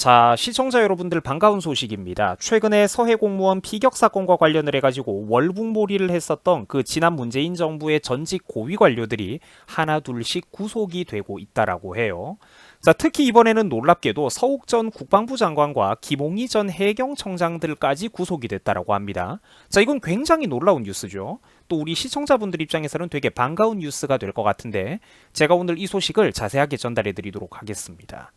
자, 시청자 여러분들 반가운 소식입니다. 최근에 서해 공무원 피격 사건과 관련을 해가지고 월북몰이를 했었던 그 지난 문재인 정부의 전직 고위 관료들이 하나 둘씩 구속이 되고 있다라고 해요. 자, 특히 이번에는 놀랍게도 서욱 전 국방부 장관과 김홍희 전 해경청장들까지 구속이 됐다라고 합니다. 자, 이건 굉장히 놀라운 뉴스죠. 또 우리 시청자분들 입장에서는 되게 반가운 뉴스가 될 것 같은데 제가 오늘 이 소식을 자세하게 전달해 드리도록 하겠습니다.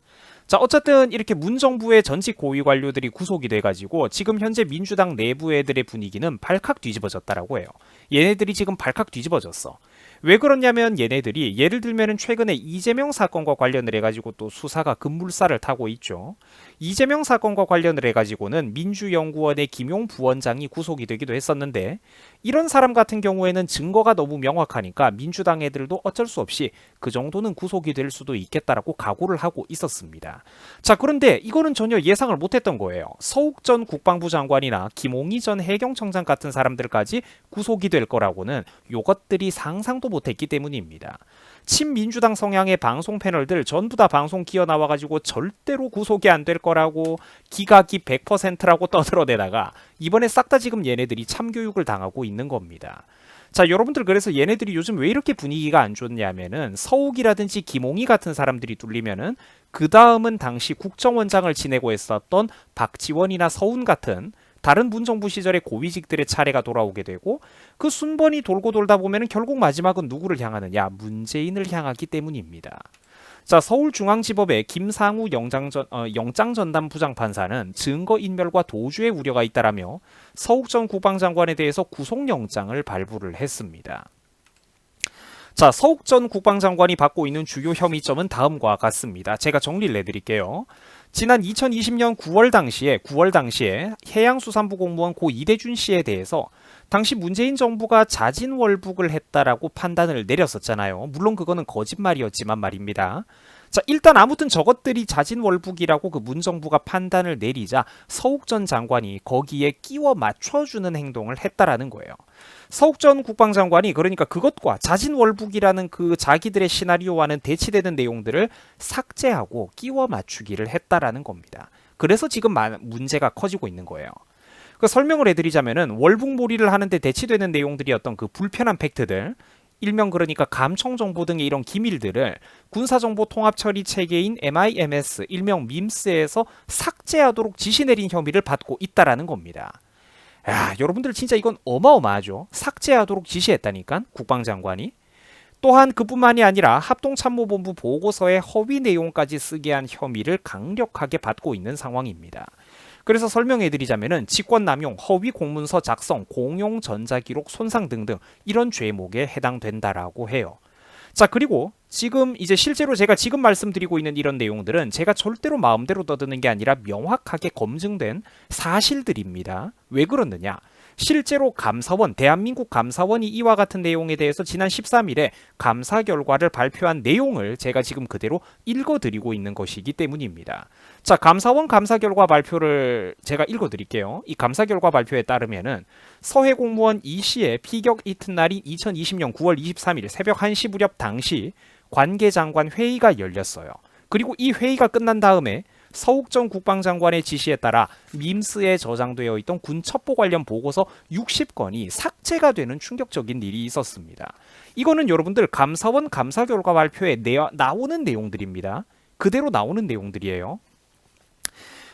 자, 어쨌든 이렇게 문정부의 전직 고위 관료들이 구속이 돼가지고 지금 현재 민주당 내부 애들의 분위기는 발칵 뒤집어졌다라고 해요. 얘네들이 지금 발칵 뒤집어졌어. 왜 그러냐면 얘네들이 예를 들면은 최근에 이재명 사건과 관련을 해가지고 또 수사가 급물살을 타고 있죠. 이재명 사건과 관련을 해가지고는 민주연구원의 김용 부원장이 구속이 되기도 했었는데 이런 사람 같은 경우에는 증거가 너무 명확하니까 민주당 애들도 어쩔 수 없이 그 정도는 구속이 될 수도 있겠다라고 각오를 하고 있었습니다. 자, 그런데 이거는 전혀 예상을 못했던 거예요. 서욱 전 국방부 장관이나 김홍희 전 해경청장 같은 사람들까지 구속이 될 거라고는 요것들이 상상도 못했기 때문입니다. 친민주당 성향의 방송 패널들 전부 다 방송 기어 나와가지고 절대로 구속이 안 될 거라고 기각이 100%라고 떠들어대다가 이번에 싹 다 지금 얘네들이 참교육을 당하고 있는 겁니다. 자, 여러분들 그래서 얘네들이 요즘 왜 이렇게 분위기가 안 좋냐면은 서욱이라든지 김홍희 같은 사람들이 뚫리면은 그 다음은 당시 국정원장을 지내고 있었던 박지원이나 서훈 같은 다른 문정부 시절의 고위직들의 차례가 돌아오게 되고 그 순번이 돌고 돌다 보면 결국 마지막은 누구를 향하느냐? 문재인을 향하기 때문입니다. 자, 서울중앙지법의 김상우 영장전담 부장판사는 증거인멸과 도주의 우려가 있다라며 서욱 전 국방장관에 대해서 구속영장을 발부를 했습니다. 자, 서욱 전 국방장관이 받고 있는 주요 혐의점은 다음과 같습니다. 제가 정리를 해드릴게요. 지난 2020년 9월 당시에 해양수산부 공무원 고 이대준 씨에 대해서 당시 문재인 정부가 자진월북을 했다라고 판단을 내렸었잖아요. 물론 그거는 거짓말이었지만 말입니다. 자, 일단 아무튼 저것들이 자진월북이라고 그 문정부가 판단을 내리자 서욱 전 장관이 거기에 끼워 맞춰주는 행동을 했다라는 거예요. 서욱 전 국방장관이 그러니까 그것과 자진월북이라는 그 자기들의 시나리오와는 대치되는 내용들을 삭제하고 끼워 맞추기를 했다라는 겁니다. 그래서 지금 문제가 커지고 있는 거예요. 그 설명을 해드리자면은 월북몰이를 하는데 대치되는 내용들이었던 그 불편한 팩트들, 일명 그러니까 감청 정보 등의 이런 기밀들을 군사정보 통합 처리 체계인 MIMS, 일명 밈스에서 삭제하도록 지시 내린 혐의를 받고 있다라는 겁니다. 야, 여러분들 진짜 이건 어마어마하죠. 삭제하도록 지시했다니까 국방장관이. 또한 그뿐만이 아니라 합동참모본부 보고서의 허위 내용까지 쓰게 한 혐의를 강력하게 받고 있는 상황입니다. 그래서 설명해드리자면은 직권남용, 허위 공문서 작성, 공용 전자기록 손상 등등 이런 죄목에 해당된다라고 해요. 자, 그리고 지금 이제 실제로 제가 지금 말씀드리고 있는 이런 내용들은 제가 절대로 마음대로 떠드는 게 아니라 명확하게 검증된 사실들입니다. 왜 그러느냐? 실제로 감사원, 대한민국 감사원이 이와 같은 내용에 대해서 지난 13일에 감사 결과를 발표한 내용을 제가 지금 그대로 읽어드리고 있는 것이기 때문입니다. 자, 감사원 감사 결과 발표를 제가 읽어드릴게요. 이 감사 결과 발표에 따르면은 서해 공무원 이 씨의 피격 이튿날인 2020년 9월 23일 새벽 1시 무렵 당시 관계장관 회의가 열렸어요. 그리고 이 회의가 끝난 다음에 서욱 전 국방장관의 지시에 따라 밈스에 저장되어 있던 군 첩보 관련 보고서 60건이 삭제가 되는 충격적인 일이 있었습니다. 이거는 여러분들 감사원 감사 결과 발표에 나오는 내용들입니다. 그대로 나오는 내용들이에요.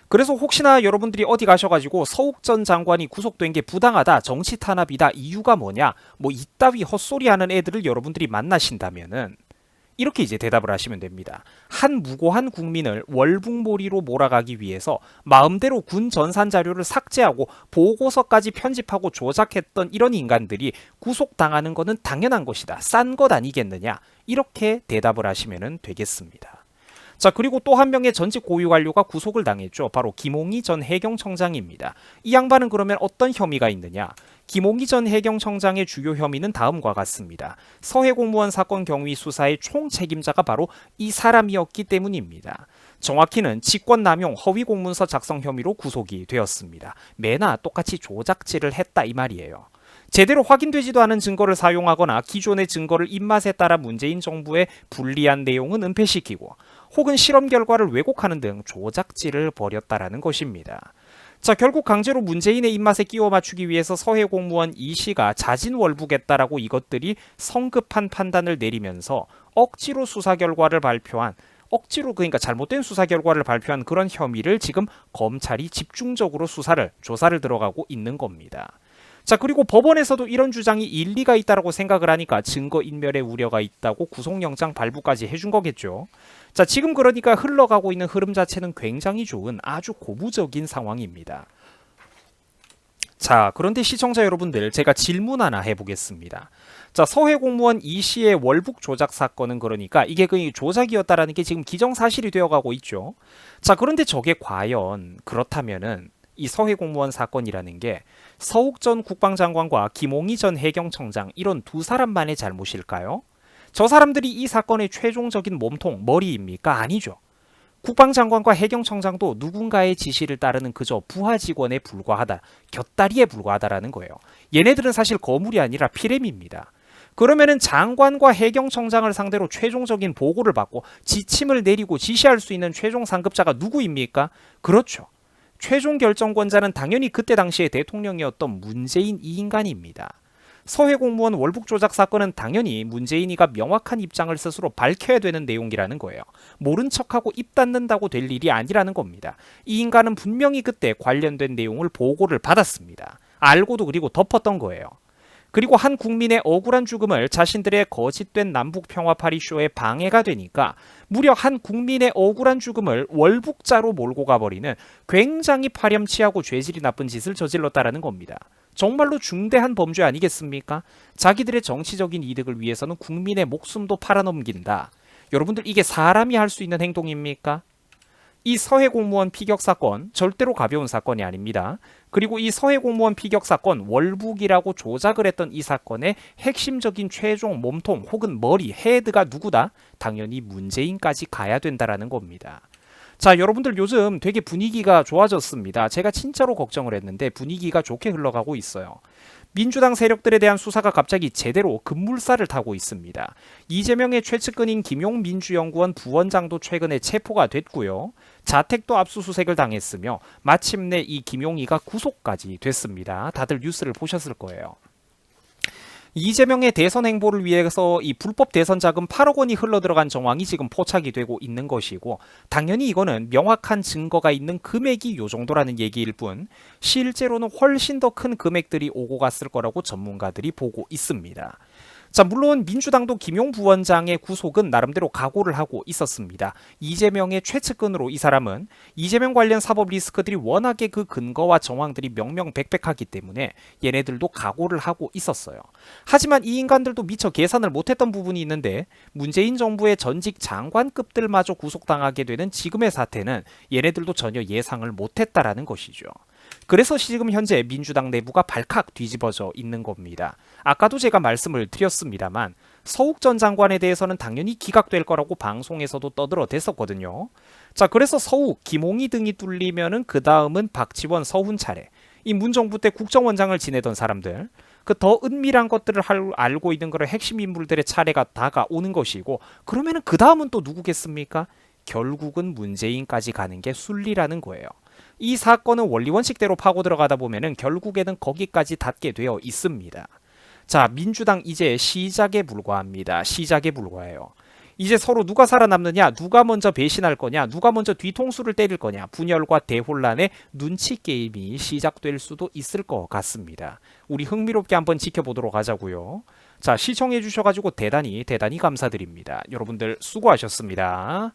그래서 혹시나 여러분들이 어디 가셔가지고 서욱 전 장관이 구속된 게 부당하다, 정치 탄압이다, 이유가 뭐냐, 뭐 이따위 헛소리하는 애들을 여러분들이 만나신다면은 이렇게 이제 대답을 하시면 됩니다. 한 무고한 국민을 월북몰이로 몰아가기 위해서 마음대로 군 전산 자료를 삭제하고 보고서까지 편집하고 조작했던 이런 인간들이 구속당하는 것은 당연한 것이다. 싼 것 아니겠느냐? 이렇게 대답을 하시면 되겠습니다. 자, 그리고 또 한 명의 전직 고위 관료가 구속을 당했죠. 바로 김홍희 전 해경청장입니다. 이 양반은 그러면 어떤 혐의가 있느냐? 김홍희 전 해경청장의 주요 혐의는 다음과 같습니다. 서해 공무원 사건 경위 수사의 총책임자가 바로 이 사람이었기 때문입니다. 정확히는 직권남용 허위 공문서 작성 혐의로 구속이 되었습니다. 매나 똑같이 조작질을 했다 이 말이에요. 제대로 확인되지도 않은 증거를 사용하거나 기존의 증거를 입맛에 따라 문재인 정부에 불리한 내용은 은폐시키고 혹은 실험 결과를 왜곡하는 등 조작질을 벌였다라는 것입니다. 자, 결국 강제로 문재인의 입맛에 끼워 맞추기 위해서 서해 공무원 이 씨가 자진월북했다라고 이것들이 성급한 판단을 내리면서 억지로 수사 결과를 발표한 억지로 그러니까 잘못된 수사 결과를 발표한 그런 혐의를 지금 검찰이 집중적으로 조사를 들어가고 있는 겁니다. 자, 그리고 법원에서도 이런 주장이 일리가 있다라고 생각을 하니까 증거인멸의 우려가 있다고 구속영장 발부까지 해준 거겠죠. 자, 지금 그러니까 흘러가고 있는 흐름 자체는 굉장히 좋은 아주 고무적인 상황입니다. 자, 그런데 시청자 여러분들, 제가 질문 하나 해보겠습니다. 자, 서해 공무원 이 씨의 월북 조작 사건은 그러니까 이게 그 조작이었다라는 게 지금 기정사실이 되어가고 있죠. 자, 그런데 저게 과연 그렇다면은 이 서해 공무원 사건이라는 게 서욱 전 국방장관과 김홍희 전 해경청장 이런 두 사람만의 잘못일까요? 저 사람들이 이 사건의 최종적인 몸통, 머리입니까? 아니죠. 국방장관과 해경청장도 누군가의 지시를 따르는 그저 부하 직원에 불과하다, 곁다리에 불과하다라는 거예요. 얘네들은 사실 거물이 아니라 피렘입니다. 그러면은 장관과 해경청장을 상대로 최종적인 보고를 받고 지침을 내리고 지시할 수 있는 최종 상급자가 누구입니까? 그렇죠. 최종 결정권자는 당연히 그때 당시에 대통령이었던 문재인 이 인간입니다. 서해 공무원 월북 조작 사건은 당연히 문재인이가 명확한 입장을 스스로 밝혀야 되는 내용이라는 거예요. 모른 척하고 입 닫는다고 될 일이 아니라는 겁니다. 이 인간은 분명히 그때 관련된 내용을 보고를 받았습니다. 알고도 그리고 덮었던 거예요. 그리고 한 국민의 억울한 죽음을 자신들의 거짓된 남북 평화 파리쇼에 방해가 되니까 무려 한 국민의 억울한 죽음을 월북자로 몰고 가버리는 굉장히 파렴치하고 죄질이 나쁜 짓을 저질렀다라는 겁니다. 정말로 중대한 범죄 아니겠습니까? 자기들의 정치적인 이득을 위해서는 국민의 목숨도 팔아넘긴다. 여러분들 이게 사람이 할 수 있는 행동입니까? 이 서해 공무원 피격 사건 절대로 가벼운 사건이 아닙니다. 그리고 이 서해 공무원 피격 사건 월북이라고 조작을 했던 이 사건의 핵심적인 최종 몸통 혹은 머리 헤드가 누구다? 당연히 문재인까지 가야 된다라는 겁니다. 자, 여러분들 요즘 되게 분위기가 좋아졌습니다. 제가 진짜로 걱정을 했는데 분위기가 좋게 흘러가고 있어요. 민주당 세력들에 대한 수사가 갑자기 제대로 급물살을 타고 있습니다. 이재명의 최측근인 김용민주연구원 부원장도 최근에 체포가 됐고요. 자택도 압수수색을 당했으며 마침내 이 김용희가 구속까지 됐습니다. 다들 뉴스를 보셨을 거예요. 이재명의 대선 행보를 위해서 이 불법 대선 자금 8억 원이 흘러들어간 정황이 지금 포착이 되고 있는 것이고 당연히 이거는 명확한 증거가 있는 금액이 요 정도라는 얘기일 뿐 실제로는 훨씬 더 큰 금액들이 오고 갔을 거라고 전문가들이 보고 있습니다. 자, 물론 민주당도 김용 부원장의 구속은 나름대로 각오를 하고 있었습니다. 이재명의 최측근으로 이 사람은 이재명 관련 사법 리스크들이 워낙에 그 근거와 정황들이 명명백백하기 때문에 얘네들도 각오를 하고 있었어요. 하지만 이 인간들도 미처 계산을 못했던 부분이 있는데 문재인 정부의 전직 장관급들마저 구속당하게 되는 지금의 사태는 얘네들도 전혀 예상을 못했다라는 것이죠. 그래서 지금 현재 민주당 내부가 발칵 뒤집어져 있는 겁니다. 아까도 제가 말씀을 드렸습니다만 서욱 전 장관에 대해서는 당연히 기각될 거라고 방송에서도 떠들어댔었거든요. 자, 그래서 서욱, 김홍희 등이 뚫리면은 그 다음은 박지원, 서훈 차례. 이 문정부 때 국정원장을 지내던 사람들, 그 더 은밀한 것들을 알고 있는 그런 핵심 인물들의 차례가 다가오는 것이고, 그러면은 그 다음은 또 누구겠습니까? 결국은 문재인까지 가는 게 순리라는 거예요. 이 사건은 원리원칙대로 파고 들어가다 보면은 결국에는 거기까지 닿게 되어 있습니다. 자, 민주당 이제 시작에 불과합니다. 시작에 불과해요. 이제 서로 누가 살아남느냐, 누가 먼저 배신할 거냐, 누가 먼저 뒤통수를 때릴 거냐, 분열과 대혼란의 눈치 게임이 시작될 수도 있을 것 같습니다. 우리 흥미롭게 한번 지켜보도록 하자고요. 자, 시청해 주셔가지고 대단히 감사드립니다. 여러분들 수고하셨습니다.